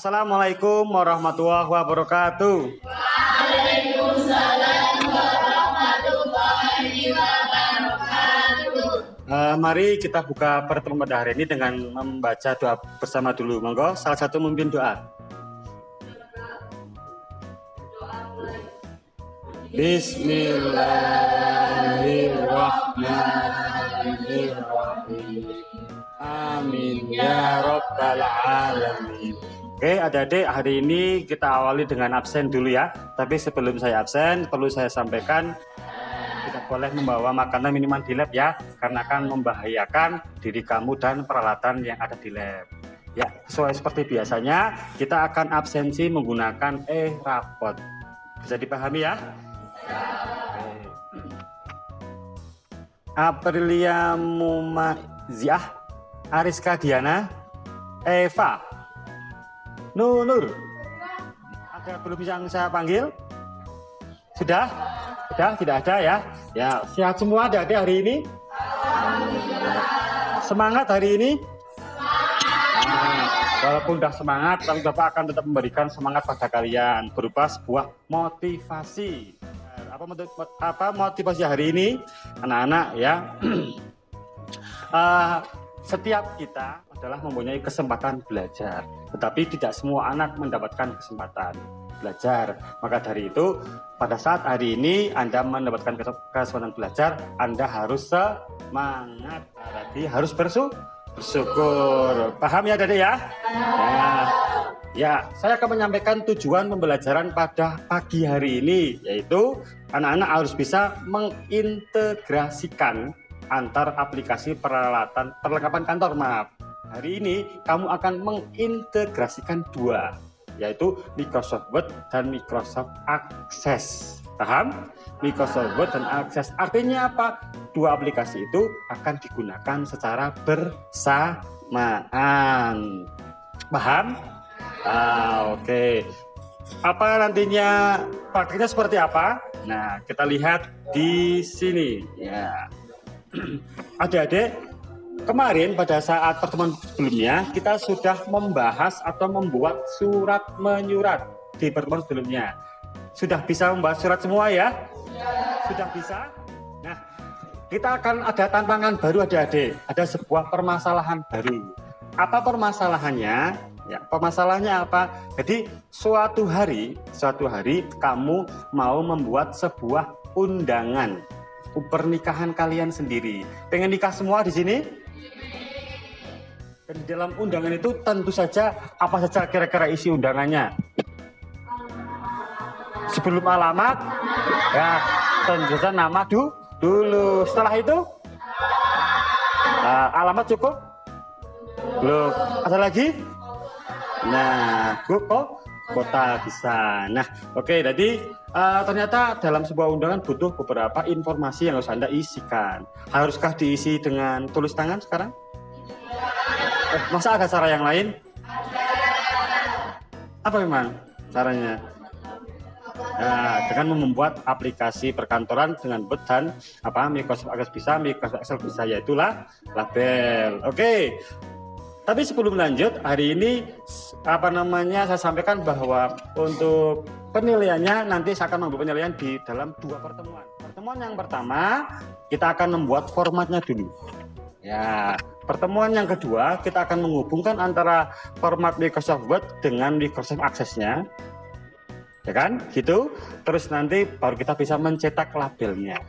Assalamualaikum warahmatullahi wabarakatuh. Waalaikumsalam warahmatullahi wabarakatuh. Mari kita buka pertemuan pada hari ini dengan membaca doa bersama dulu. Monggo, salah satu memimpin doa. Bismillahirrahmanirrahim. Amin ya rabbal alamin. Oke, adik-adik, hari ini kita awali dengan absen dulu ya. Tapi sebelum saya absen, perlu saya sampaikan tidak boleh membawa makanan minuman di lab ya, karena akan membahayakan diri kamu dan peralatan yang ada di lab. Ya, sesuai seperti biasanya, kita akan absensi menggunakan rapot. Bisa dipahami ya? Aprilia Mumaziah, Ariska Diana, Eva, Nur. Ada belum yang saya panggil? Sudah? Sudah? Tidak ada ya? Ya, sehat semua adik-adik hari ini? Semangat hari ini? Walaupun udah semangat, tapi Bapak akan tetap memberikan semangat pada kalian berupa sebuah motivasi. Apa motivasi hari ini, anak-anak ya? Setiap kita adalah mempunyai kesempatan belajar, tetapi tidak semua anak mendapatkan kesempatan belajar. Maka dari itu, pada saat hari ini Anda mendapatkan kesempatan belajar, Anda harus semangat, berarti harus bersyukur. Paham ya, Dede ya? Ya, saya akan menyampaikan tujuan pembelajaran pada pagi hari ini, yaitu anak-anak harus bisa mengintegrasikan antar aplikasi perlengkapan kantor. Hari ini kamu akan mengintegrasikan dua, yaitu Microsoft Word dan Microsoft Access. Paham? Microsoft Word dan Access artinya apa? Dua aplikasi itu akan digunakan secara bersamaan. Paham? Oke. Apa nantinya praktiknya seperti apa? Nah, kita lihat di sini ya. Adik-adik, kemarin pada saat pertemuan sebelumnya kita sudah membahas atau membuat surat menyurat di pertemuan sebelumnya. Sudah bisa membuat surat semua ya? Sudah bisa? Nah, kita akan ada tantangan baru adik-adik. Ada sebuah permasalahan baru. Apa permasalahannya? Ya, permasalahannya apa? Jadi suatu hari kamu mau membuat sebuah undangan pernikahan kalian sendiri. Pengen nikah semua di sini? Dan di dalam undangan itu tentu saja apa saja kira-kira isi undangannya? Sebelum alamat, ya tentu saja nama dulu. Setelah itu, alamat cukup? Belum. Ada lagi? Nah, kota bisa. Nah, oke. Jadi ternyata dalam sebuah undangan butuh beberapa informasi yang harus Anda isikan. Haruskah diisi dengan tulis tangan sekarang? Masa ada cara yang lain? Apa memang caranya? Nah, dengan membuat aplikasi perkantoran dengan Word dan Microsoft Access bisa, Microsoft Excel bisa, yaitu label. Oke. Tapi sebelum lanjut, hari ini saya sampaikan bahwa untuk penilaiannya nanti saya akan membuat penilaian di dalam dua pertemuan. Pertemuan yang pertama kita akan membuat formatnya dulu. Ya, pertemuan yang kedua kita akan menghubungkan antara format Microsoft Word dengan Microsoft Access-nya. Ya kan? Gitu. Terus nanti baru kita bisa mencetak labelnya.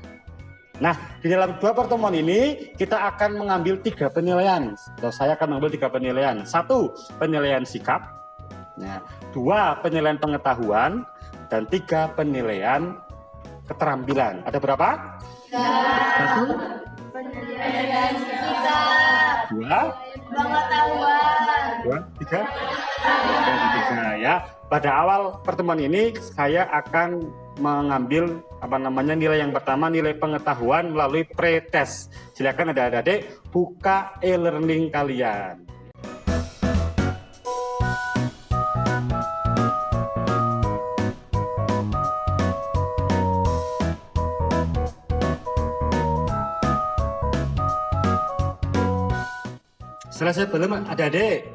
Nah, di dalam dua pertemuan ini kita akan mengambil 3 penilaian. Atau saya akan mengambil 3 penilaian. 1, penilaian sikap. Nah, 2, penilaian pengetahuan. Dan 3, penilaian keterampilan. Ada berapa? 1, Penilaian sikap, 2, pengetahuan, 2, 3, dan 3 ya. Pada awal pertemuan ini saya akan mengambil nilai yang pertama, nilai pengetahuan melalui pretest. Silakan adik-adik buka e-learning kalian. Selesai belum adik-adik?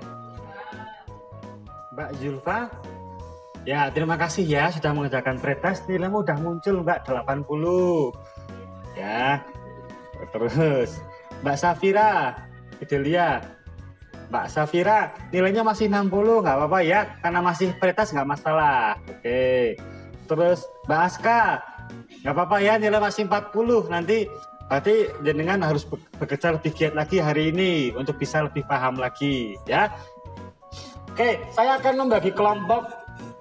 Mbak Mbak Zulfa. Ya, terima kasih ya sudah mengerjakan pretest. Nilaimu udah muncul Mbak 80. Ya. Terus Mbak Safira, Fidelia. Mbak Safira, nilainya masih 60, nggak apa-apa ya, karena masih pretest nggak masalah. Oke. Terus Mbak Aska, nggak apa-apa ya, nilai masih 40. Nanti berarti jenengan harus bekerja lebih giat lagi hari ini untuk bisa lebih paham lagi ya. Oke, saya akan membagi kelompok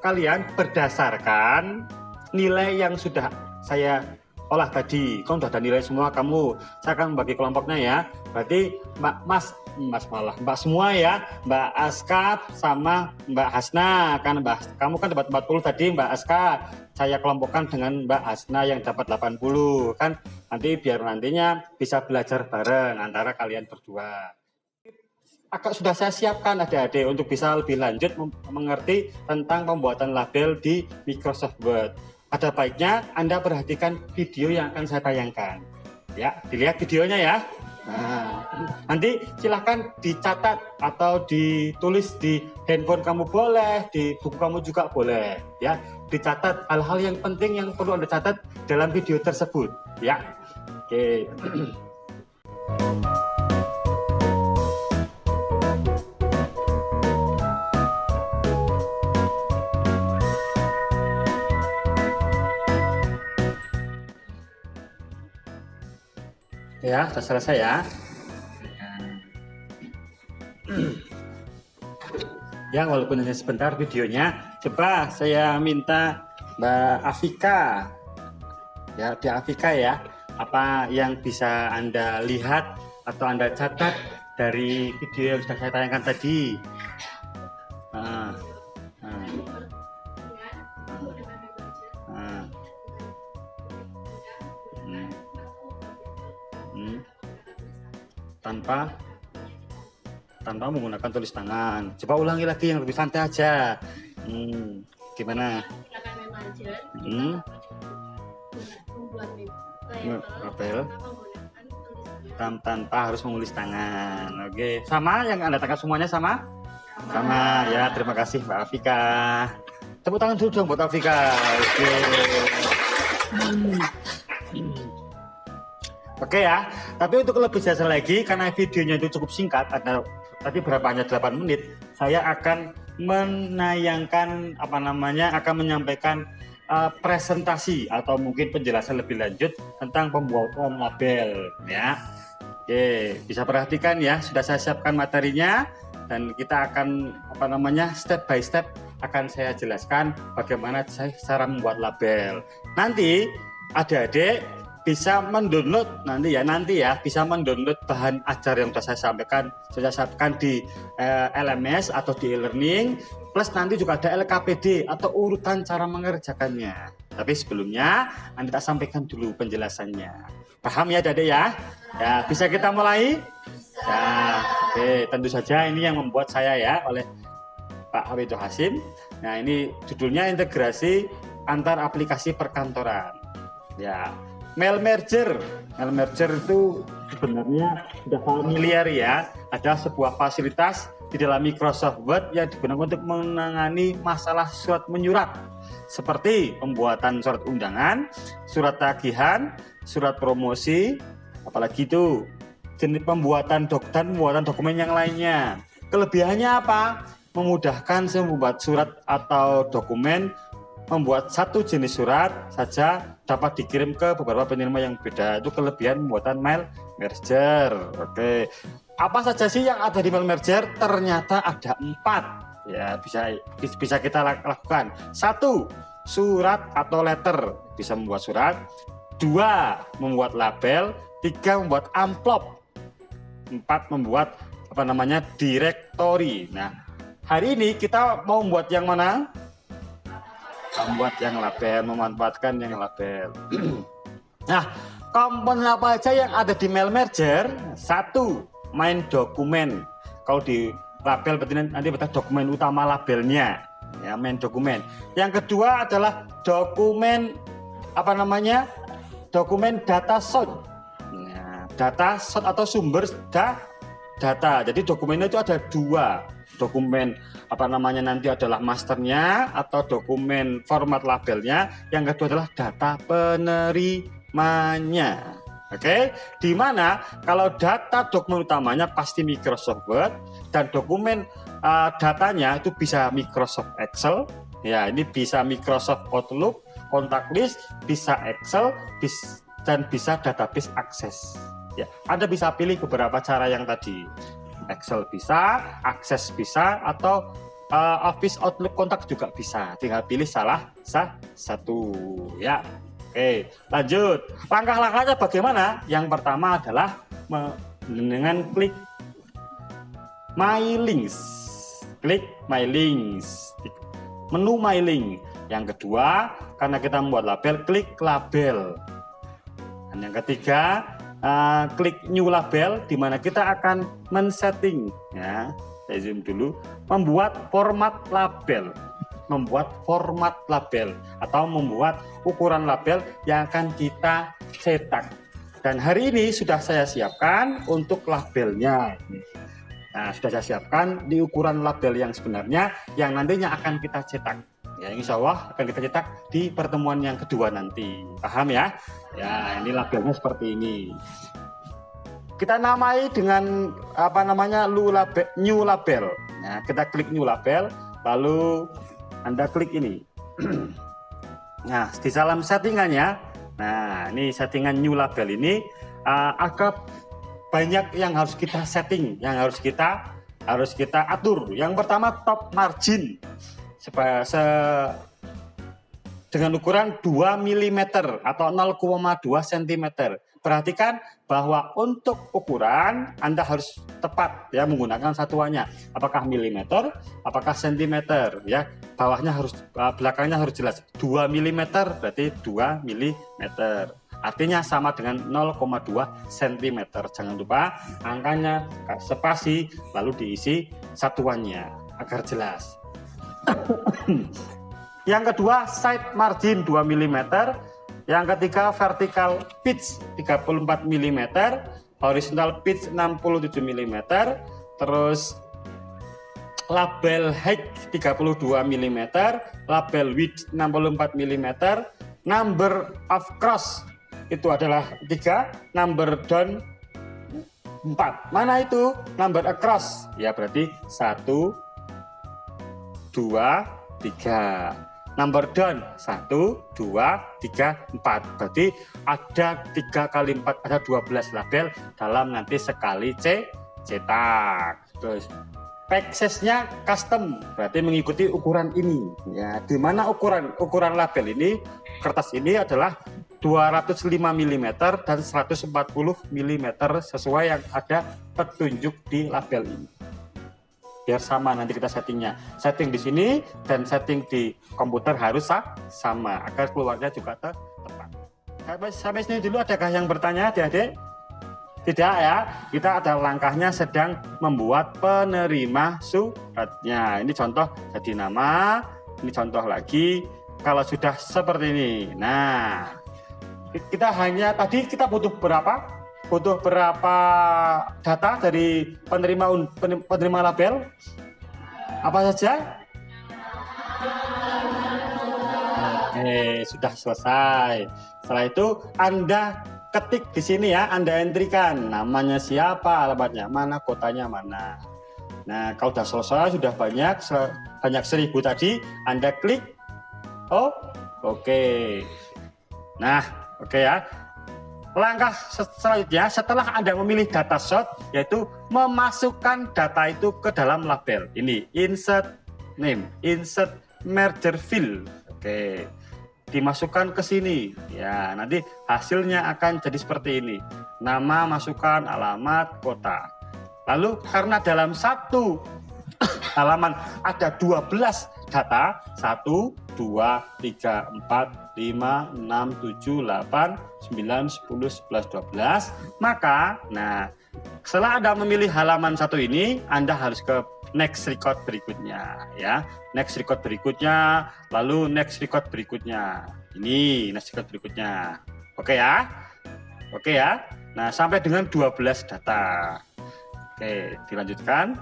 kalian berdasarkan nilai yang sudah saya olah tadi. Kamu sudah ada nilai semua kamu. Saya akan membagi kelompoknya ya. Berarti Mbak semua ya. Mbak Aska sama Mbak Hasna. Kan kamu kan dapat 40 tadi Mbak Aska. Saya kelompokkan dengan Mbak Hasna yang dapat 80. Kan nanti biar nantinya bisa belajar bareng antara kalian berdua. Sudah saya siapkan adik-adik untuk bisa lebih lanjut mengerti tentang pembuatan label di Microsoft Word. Ada baiknya Anda perhatikan video yang akan saya tayangkan. Ya, dilihat videonya ya. Nah, nanti silahkan dicatat atau ditulis di handphone kamu boleh, di buku kamu juga boleh. Ya, dicatat hal-hal yang penting yang perlu Anda catat dalam video tersebut. Ya, oke. Ya, sudah selesai ya. Ya, walaupun hanya sebentar videonya, coba saya minta Mbak Afika. Ya, di Afika ya, apa yang bisa Anda lihat atau Anda catat dari video yang sudah saya tayangkan tadi? tanpa menggunakan tulis tangan. Coba ulangi lagi yang lebih santai aja. Gimana? Label tanpa harus menulis tangan. Oke, sama yang Anda tangkap semuanya sama? Sama ya. Terima kasih Mbak Afika. Tepuk tangan dulu dong buat Afika. Oke. Oke ya, tapi untuk lebih jelasan lagi karena videonya itu cukup singkat, ada tadi berapa hanya 8 menit, saya akan menayangkan akan menyampaikan presentasi atau mungkin penjelasan lebih lanjut tentang pembuatan label ya. Oke, bisa perhatikan ya, sudah saya siapkan materinya dan kita akan step by step akan saya jelaskan bagaimana cara membuat label. Nanti adik-adik bisa mendownload bisa mendownload bahan ajar yang sudah saya sampaikan di LMS atau di e-learning, plus nanti juga ada LKPD atau urutan cara mengerjakannya. Tapi sebelumnya nanti tak sampaikan dulu penjelasannya. Paham ya adik ya? Ya, bisa kita mulai? Ya, oke, tentu saja ini yang membuat saya ya oleh Pak Hawito Hasim. Nah, ini judulnya integrasi antar aplikasi perkantoran. Ya. Mail merger itu sebenarnya sudah familiar ya. Ada sebuah fasilitas di dalam Microsoft Word yang digunakan untuk menangani masalah surat menyurat seperti pembuatan surat undangan, surat tagihan, surat promosi, apalagi itu jenis pembuatan dokumen yang lainnya. Kelebihannya apa? Memudahkan membuat surat atau dokumen. Membuat satu jenis surat saja dapat dikirim ke beberapa penerima yang beda. Itu kelebihan pembuatan mail merger. Oke. Apa saja sih yang ada di mail merger? Ternyata ada 4. Ya, bisa kita lakukan. 1, surat atau letter. Bisa membuat surat. 2, membuat label. 3, membuat amplop. 4, membuat direktori. Nah, hari ini kita mau membuat yang mana? Membuat yang label, memanfaatkan yang label. Nah, komponen apa aja yang ada di mail merger? 1, main dokumen. Kalau di label berarti nanti dokumen utama labelnya, ya, main dokumen. Yang kedua adalah dokumen dokumen data source. Nah, data source atau sumber data. Jadi dokumennya itu ada 2. dokumen apa namanya nanti adalah masternya atau dokumen format labelnya. Yang kedua adalah data penerimanya. Oke, di mana kalau data dokumen utamanya pasti Microsoft Word dan dokumen datanya itu bisa Microsoft Excel. Ya, ini bisa Microsoft Outlook, Contact List, bisa Excel, dan bisa database akses. Ya, Anda bisa pilih beberapa cara yang tadi. Excel bisa, Access bisa, atau Office Outlook Contact juga bisa. Tinggal pilih salah satu. Ya, oke. Lanjut. Langkah-langkahnya bagaimana? Yang pertama adalah dengan klik My Links. Klik My Links. Menu My Link. Yang kedua, karena kita membuat label, klik label. Dan yang ketiga, klik new label, di mana kita akan men-setting, ya, saya zoom dulu, membuat format label, atau membuat ukuran label yang akan kita cetak. Dan hari ini sudah saya siapkan untuk labelnya. Nah, sudah saya siapkan di ukuran label yang sebenarnya, yang nantinya akan kita cetak. Ya, insya Allah akan kita cetak di pertemuan yang kedua nanti. Paham ya? Ya, ini labelnya seperti ini. Kita namai dengan apa namanya new label. Nah, kita klik new label, lalu Anda klik ini. Nah, di dalam settingannya, nah ini settingan new label ini agak banyak yang harus kita setting, yang harus kita atur. Yang pertama top margin dengan ukuran 2 mm atau 0,2 cm. Perhatikan bahwa untuk ukuran Anda harus tepat ya menggunakan satuannya. Apakah milimeter, apakah sentimeter ya. Bawahnya harus belakangnya harus jelas. 2 mm berarti 2 mm. Artinya sama dengan 0,2 cm. Jangan lupa angkanya spasi lalu diisi satuannya agar jelas. Yang kedua side margin 2 mm, yang ketiga vertical pitch 34 mm, horizontal pitch 67 mm, terus label height 32 mm, label width 64 mm, number of cross itu adalah 3, number down 4. Mana itu number across? Ya berarti 1, 2, 3. Number down 1, 2, 3, 4. Berarti ada 3 kali 4, ada 12 label dalam nanti sekali cetak. Terus pack size-nya custom, berarti mengikuti ukuran ini. Ya, di mana ukuran label ini, kertas ini adalah 205 mm dan 140 mm sesuai yang ada petunjuk di label ini. Biar sama nanti kita settingnya. Setting di sini dan setting di komputer harus sama agar keluarnya juga tepat. Sampai sini dulu, adakah yang bertanya adik-adik? Tidak ya, kita ada langkahnya sedang membuat penerima suratnya. Ini contoh jadi nama, ini contoh lagi kalau sudah seperti ini. Nah, kita butuh berapa? Butuh berapa data dari penerima label? Apa saja? Sudah selesai. Setelah itu Anda ketik di sini ya, Anda entrikan namanya siapa, alamatnya mana, kotanya mana. Nah, kalau sudah selesai, sudah banyak 1000 tadi, Anda klik oke. Nah, oke ya. Langkah selanjutnya setelah Anda memilih data shot, yaitu memasukkan data itu ke dalam label. Ini insert name, insert merger field. Oke. Dimasukkan ke sini. Ya, nanti hasilnya akan jadi seperti ini. Nama, masukkan, alamat, kota. Lalu karena dalam satu halaman ada 12 data, 1, 2, 3, 4, 5, 6, 7, 8, 9, 10, 11, 12, maka setelah Anda memilih halaman satu ini, Anda harus ke next record berikutnya ya. Next record berikutnya, lalu next record berikutnya. Ini next record berikutnya. Oke ya? Oke ya? Nah, sampai dengan 12 data. Oke, dilanjutkan.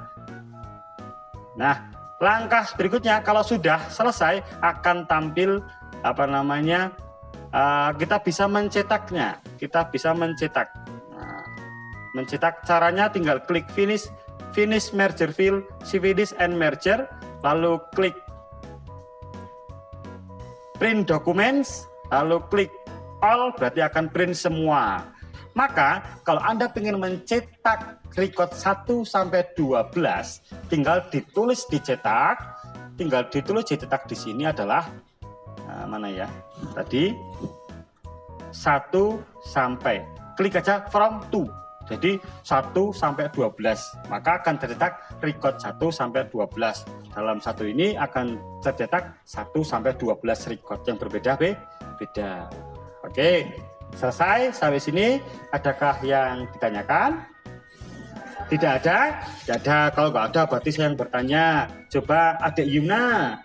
Nah, langkah berikutnya kalau sudah selesai akan tampil apa namanya, kita bisa mencetaknya. Kita bisa mencetak. Nah, mencetak caranya tinggal klik finish merger fill, finish and merger, lalu klik print documents, lalu klik all, berarti akan print semua. Maka kalau Anda ingin mencetak record 1 sampai 12, tinggal ditulis dicetak di sini adalah mana ya? Tadi 1 sampai, klik aja from to. Jadi 1 sampai 12, maka akan tercetak record 1 sampai 12. Dalam satu ini akan tercetak 1 sampai 12 record yang berbeda. Oke. Selesai sampai sini. Adakah yang ditanyakan? Tidak ada? Tidak ada. Kalau nggak ada berarti saya yang bertanya. Coba Adik Yumna.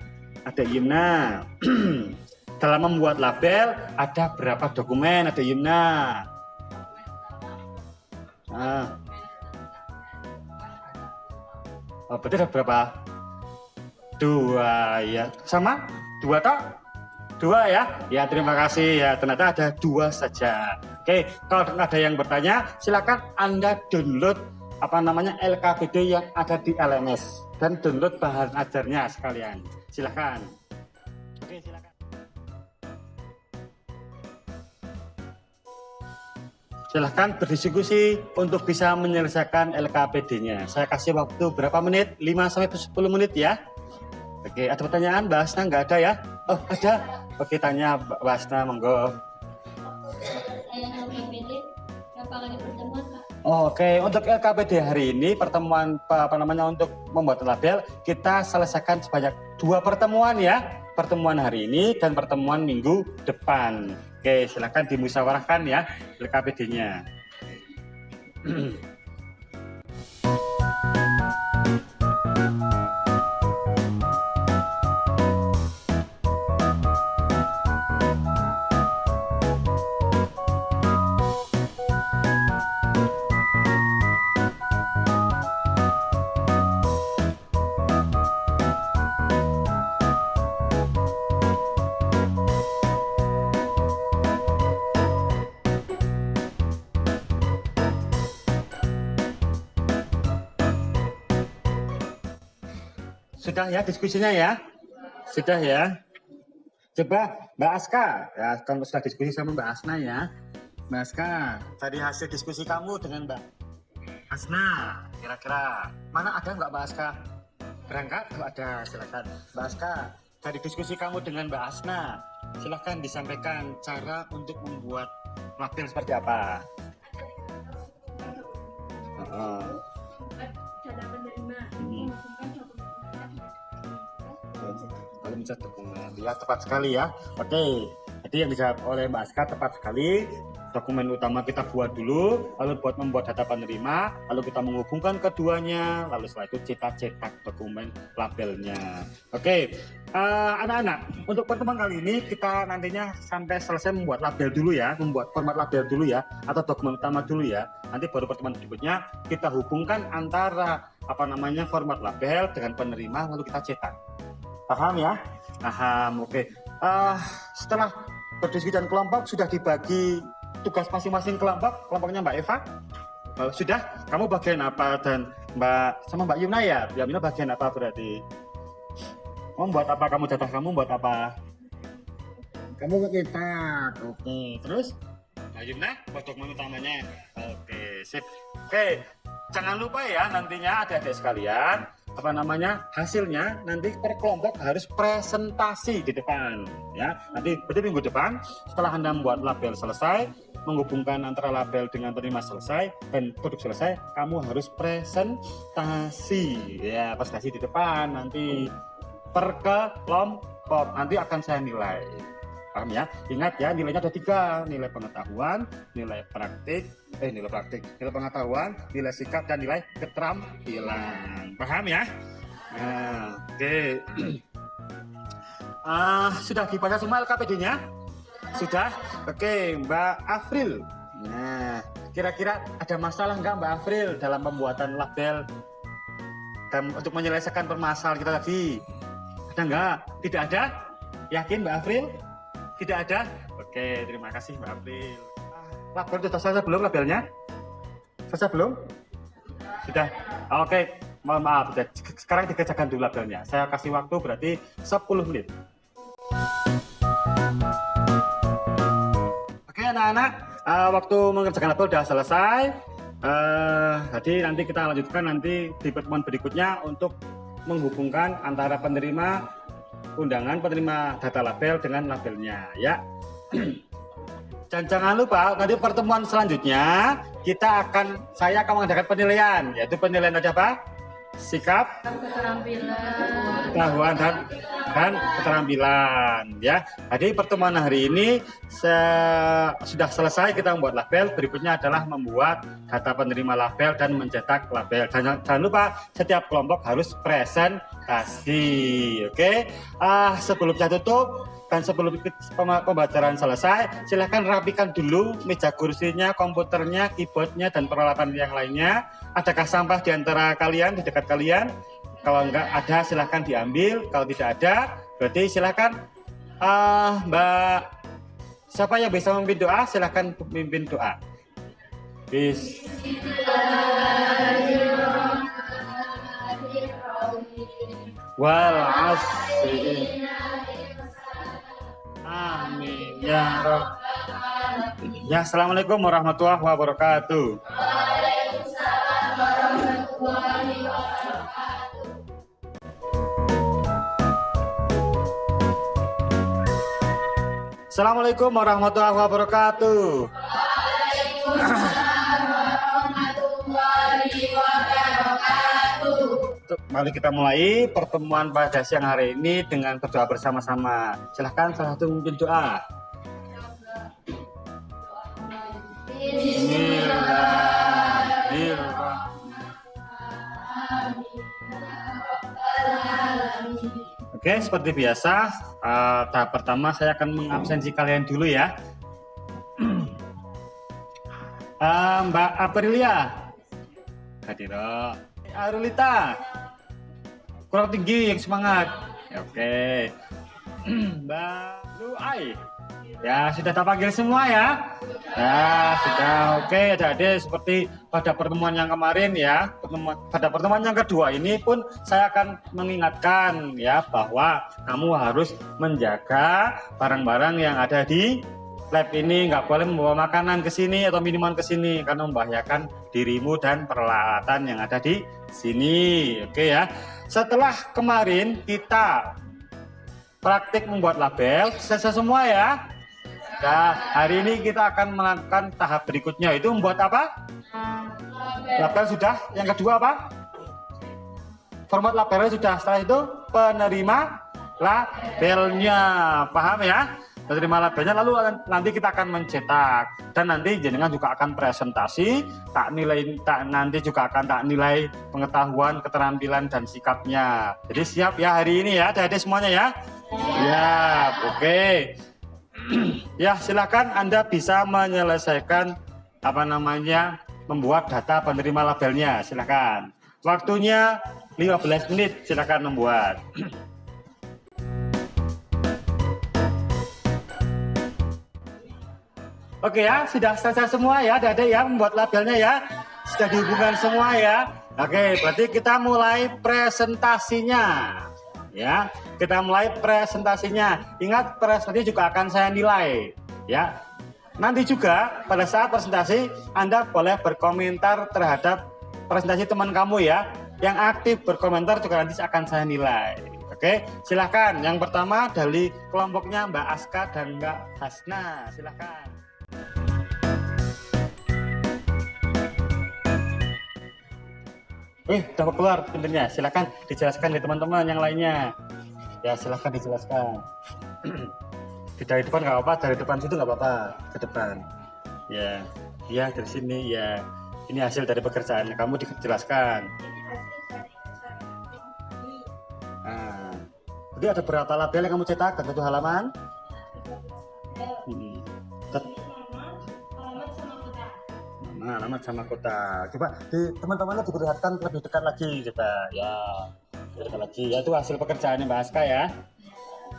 Dalam membuat label ada berapa dokumen Adik Yumna? Oh, berarti ada berapa? 2 ya. Sama? 2 toh? 2 ya? Ya, terima kasih ya. Ternyata ada 2 saja. Oke, kalau ada yang bertanya, silakan Anda download LKPD yang ada di LMS dan download bahan ajarnya sekalian. Silakan. Oke, silakan. Silahkan berdiskusi untuk bisa menyelesaikan LKPD-nya. Saya kasih waktu berapa menit? 5-10 menit ya. Oke, ada pertanyaan Mbak Asna? Nggak ada ya? Oh, ada? Oke, tanya Mbak Asna, monggo. LKPD berapa kali pertemuan, Pak? Oke, untuk LKPD hari ini pertemuan untuk membuat label kita selesaikan sebanyak 2 pertemuan ya. Pertemuan hari ini dan pertemuan minggu depan. Oke, silakan dimusyawarahkan ya LKPD-nya. Sudah ya diskusinya ya? Sudah ya? Coba Mbak Aska, ya kamu sudah diskusi sama Mbak Asna ya. Mbak Aska, tadi hasil diskusi kamu dengan Mbak Asna, kira-kira mana ada nggak Mbak Aska? Berangkat? Kalau ada, silakan. Mbak Aska, tadi diskusi kamu dengan Mbak Asna, silakan disampaikan cara untuk membuat label seperti apa. Data penerima. Kalau mencet dokumen, ya tepat sekali ya. Oke, jadi yang dijawab oleh Mbak Aska tepat sekali. Dokumen utama kita buat dulu, lalu buat membuat data penerima, lalu kita menghubungkan keduanya, lalu setelah itu cetak dokumen labelnya. Oke, anak-anak, untuk pertemuan kali ini kita nantinya sampai selesai membuat label dulu ya, membuat format label dulu ya, atau dokumen utama dulu ya. Nanti baru pertemuan berikutnya kita hubungkan antara format label dengan penerima, lalu kita cetak. Paham ya? Paham, oke. Setelah berdiskusi dan kelompok sudah dibagi tugas masing-masing kelompoknya Mbak Eva? Sudah? Kamu bagian apa? Dan Mbak Yumna ya? Mbak Yumna bagian apa berarti? Kamu buat apa? Kamu jatah kamu buat apa? Kamu cetak. Oke. Terus? Mbak Yumna buat dokumen utamanya. Oke, sip. Oke, jangan lupa ya nantinya adik-adik sekalian, hasilnya nanti per kelompok harus presentasi di depan ya. Nanti berarti minggu depan setelah Anda membuat label selesai, menghubungkan antara label dengan penerima selesai dan produk selesai, kamu harus presentasi ya, presentasi di depan nanti per kelompok, nanti akan saya nilai. Paham ya? Ingat ya, nilainya ada 3, nilai pengetahuan, nilai pengetahuan, nilai sikap, dan nilai keterampilan. Paham ya? Nah, oke. Sudah dibaca semua LKPD-nya? Sudah? Oke, Mbak Afril. Nah, kira-kira ada masalah nggak Mbak Afril dalam pembuatan label? dan untuk menyelesaikan permasalahan kita tadi. Ada nggak? Tidak ada? Yakin Mbak April? Tidak ada? Oke, terima kasih Mbak April. Label sudah selesai belum labelnya? Selesai belum? Sudah? Oke, mohon maaf. Sudah. Sekarang dikerjakan dulu labelnya. Saya kasih waktu berarti 10 menit. Oke anak-anak, waktu mengerjakan label sudah selesai. Jadi nanti kita lanjutkan nanti di pertemuan berikutnya untuk menghubungkan antara penerima undangan, penerima data label dengan labelnya ya. Dan jangan lupa nanti pertemuan selanjutnya saya akan mengadakan penilaian, yaitu penilaian ada apa? Sikap, Keterampilan. pengetahuan dan keterampilan ya. Jadi pertemuan hari ini sudah selesai kita membuat label. Berikutnya adalah membuat data penerima label dan mencetak label. Dan jangan lupa setiap kelompok harus presentasi. Oke. Sebelum saya tutup dan sebelum pembelajaran selesai, silahkan rapikan dulu meja kursinya, komputernya, keyboardnya, dan peralatan yang lainnya. Adakah sampah di antara kalian, di dekat kalian? Kalau enggak ada, silahkan diambil. Kalau tidak ada, berarti silahkan Mbak, siapa yang bisa memimpin doa, silahkan memimpin doa. Wal asri. Amin ya Rabb. Ya, assalamualaikum warahmatullahi wabarakatuh. Assalamualaikum warahmatullahi wabarakatuh. Mari kita mulai pertemuan pada siang hari ini dengan berdoa bersama-sama. Silahkan salah satu memimpin doa. Oke, seperti biasa, tahap pertama saya akan mengabsensi kalian dulu ya. Mbak Aprilia, Hadira, Arulita, kurang tinggi yang semangat. Oke, Mbak Luai, ya sudah tak panggil semua ya. Ya sudah, oke adik-adik, seperti pada pertemuan yang kemarin ya, pada pertemuan yang kedua ini pun saya akan mengingatkan ya bahwa kamu harus menjaga barang-barang yang ada di lab ini, nggak boleh membawa makanan ke sini atau minuman ke sini karena membahayakan dirimu dan peralatan yang ada di sini. Oke ya. Setelah kemarin kita praktik membuat label, selesai semua ya. Nah, hari ini kita akan melakukan tahap berikutnya, itu membuat apa? Label sudah. Yang kedua apa? Format labelnya sudah. Setelah itu penerima labelnya. Paham ya? Penerima labelnya, lalu nanti kita akan mencetak dan nanti jenengan juga akan presentasi, nanti juga akan tak nilai pengetahuan, keterampilan dan sikapnya. Jadi siap ya hari ini ya, adik-adik semuanya ya. Ya, oke. Ya, silakan Anda bisa menyelesaikan membuat data penerima labelnya. Silakan. Waktunya 15 menit, silakan membuat. Oke ya, sudah selesai semua ya, adik-adik ya, membuat labelnya ya. Sudah dihubungkan semua ya. Oke, berarti kita mulai presentasinya. Ya, kita mulai presentasinya. Ingat, presentasi juga akan saya nilai. Ya, nanti juga pada saat presentasi Anda boleh berkomentar terhadap presentasi teman kamu ya. Yang aktif berkomentar juga nanti akan saya nilai. Oke, silahkan. Yang pertama dari kelompoknya Mbak Aska dan Mbak Hasna. Silahkan. Dapat keluar pintunya. Silahkan dijelaskan ke teman-teman yang lainnya. Ya, silahkan dijelaskan. Dari depan nggak apa-apa, dari depan situ nggak apa-apa, ke depan. Ya, ya dari sini ya. Ini hasil dari pekerjaan kamu dijelaskan. Nah, jadi ada berapa label yang kamu cetak dan satu halaman? Halaman Alamat sama kota. Coba di teman-temannya diperlihatkan lebih dekat lagi coba. Ya, lebih dekat lagi. Ya itu hasil pekerjaannya Mbak Aska ya.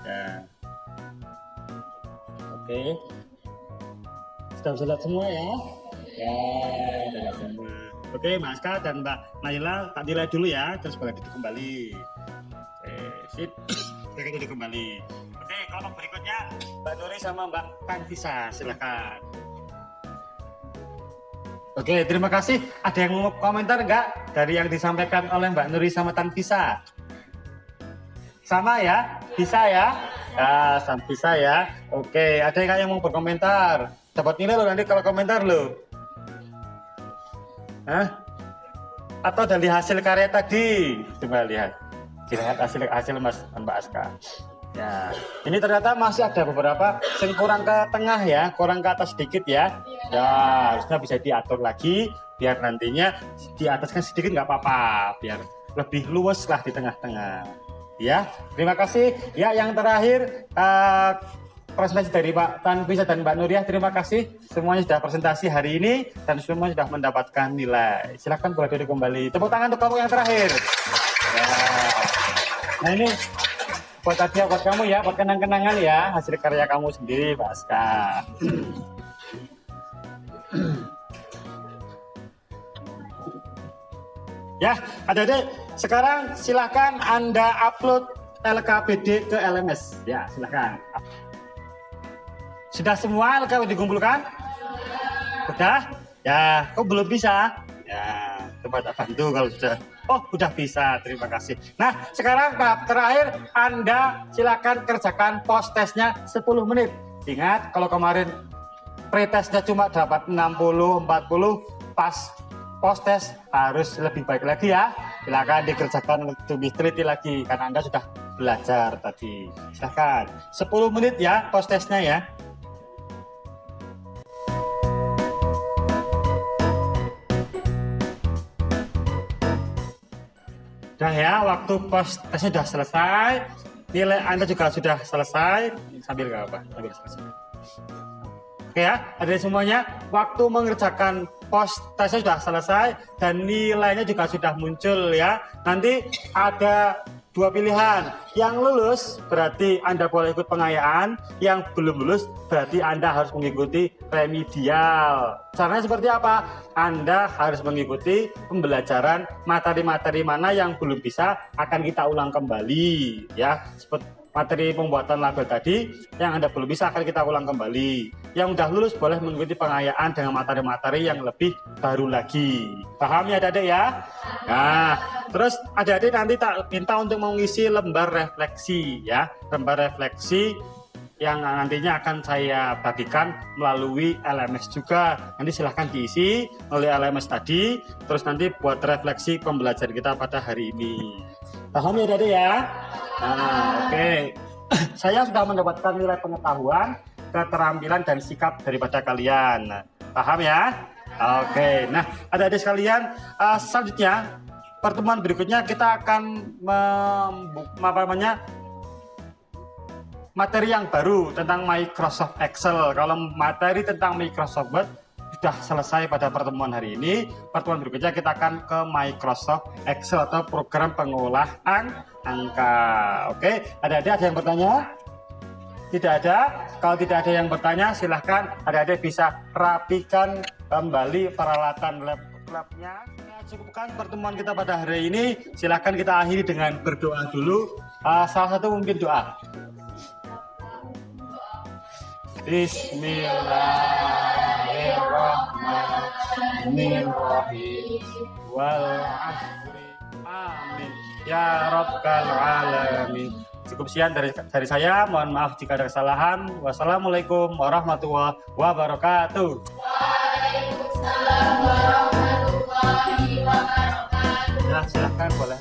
Ya. Oke. Sudah bisa lihat semua ya? Ya, sudah lihat semua. Oke, Mbak Aska dan Mbak Naila tak nilai dulu ya, terus boleh duduk kembali. Oke, sip. Kita duduk kembali. Oke, kelompok berikutnya Mbak Nuri sama Mbak Tanfisa, silakan. Oke, terima kasih. Ada yang mau komentar nggak dari yang disampaikan oleh Mbak Nuri sama Tanfisa? Sama ya? Bisa ya? Ya, sama bisa ya. Oke, ada yang mau berkomentar? Dapat nilai lo nanti kalau komentar lo. Hah? Atau dari hasil karya tadi? Coba lihat. Lihat hasil Mas Mbak Aska. Ya, ini ternyata masih ada beberapa yang kurang ke tengah ya, kurang ke atas sedikit ya. Ya, harusnya bisa diatur lagi biar nantinya di ataskan sedikit nggak apa-apa, biar lebih luas lah di tengah-tengah. Ya, terima kasih. Ya, yang terakhir presentasi dari Pak Tanfisa dan Mbak Nuriah, terima kasih. Semuanya sudah presentasi hari ini dan semuanya sudah mendapatkan nilai. Silakan boleh duduk kembali. Tepuk tangan untuk kamu yang terakhir. Ya. Nah ini buat tadi buat kamu ya, buat kenang-kenangan ya hasil karya kamu sendiri, Pak Aska. Ya, adik-adik, sekarang silakan Anda upload LKPD ke LMS. Ya, silakan. Sudah semua LKPD dikumpulkan? Sudah? Ya, kok belum bisa? Ya, coba tak bantu kalau sudah. Oh, udah bisa. Terima kasih. Nah, sekarang tahap terakhir Anda silakan kerjakan post testnya 10 menit. Ingat, kalau kemarin pretestnya cuma dapat 60, 40, pas post test harus lebih baik lagi ya. Silakan dikerjakan lebih teliti lagi karena Anda sudah belajar tadi. Silakan 10 menit ya post testnya ya. Udah ya, waktu post tesnya sudah selesai, nilai Anda juga sudah selesai, sambil nggak apa, sambil selesai. Oke ya, ada semuanya, waktu mengerjakan post tesnya sudah selesai dan nilainya juga sudah muncul ya. Nanti ada dua pilihan, yang lulus berarti Anda boleh ikut pengayaan, yang belum lulus berarti Anda harus mengikuti remedial. Caranya seperti apa? Anda harus mengikuti pembelajaran materi-materi mana yang belum bisa akan kita ulang kembali ya. Seperti materi pembuatan label tadi yang Anda belum bisa akan kita ulang kembali. Yang udah lulus boleh mengikuti pengayaan dengan materi-materi yang lebih baru lagi. Paham ya adik-adik ya? Nah, terus adik-adik nanti tak minta untuk mengisi lembar refleksi ya. Lembar refleksi yang nantinya akan saya bagikan melalui LMS juga. Nanti silahkan diisi oleh LMS tadi, terus nanti buat refleksi pembelajaran kita pada hari ini. Paham ya adik-adik ya? Nah, oke. Saya sudah mendapatkan nilai pengetahuan, keterampilan dan sikap daripada kalian. Paham ya? Oke. Nah, adik-adik sekalian, selanjutnya pertemuan berikutnya kita akan materi yang baru tentang Microsoft Excel. Kalau materi tentang Microsoft Word sudah selesai pada pertemuan hari ini. Pertemuan berikutnya kita akan ke Microsoft Excel atau program pengolahan angka. Oke, ada yang bertanya? Tidak ada? Kalau tidak ada yang bertanya, silahkan adik-adik bisa rapikan kembali peralatan laptopnya. Cukupkan pertemuan kita pada hari ini. Silahkan kita akhiri dengan berdoa dulu. Salah satu mungkin doa. Bismillahirrahmanirrahim. Amin. Ya Rabbal Alamin. Cukup sekian dari saya. Mohon maaf jika ada kesalahan. Wassalamualaikum warahmatullahi wabarakatuh. Waalaikumsalam warahmatullahi wabarakatuh. Ya, silahkan boleh.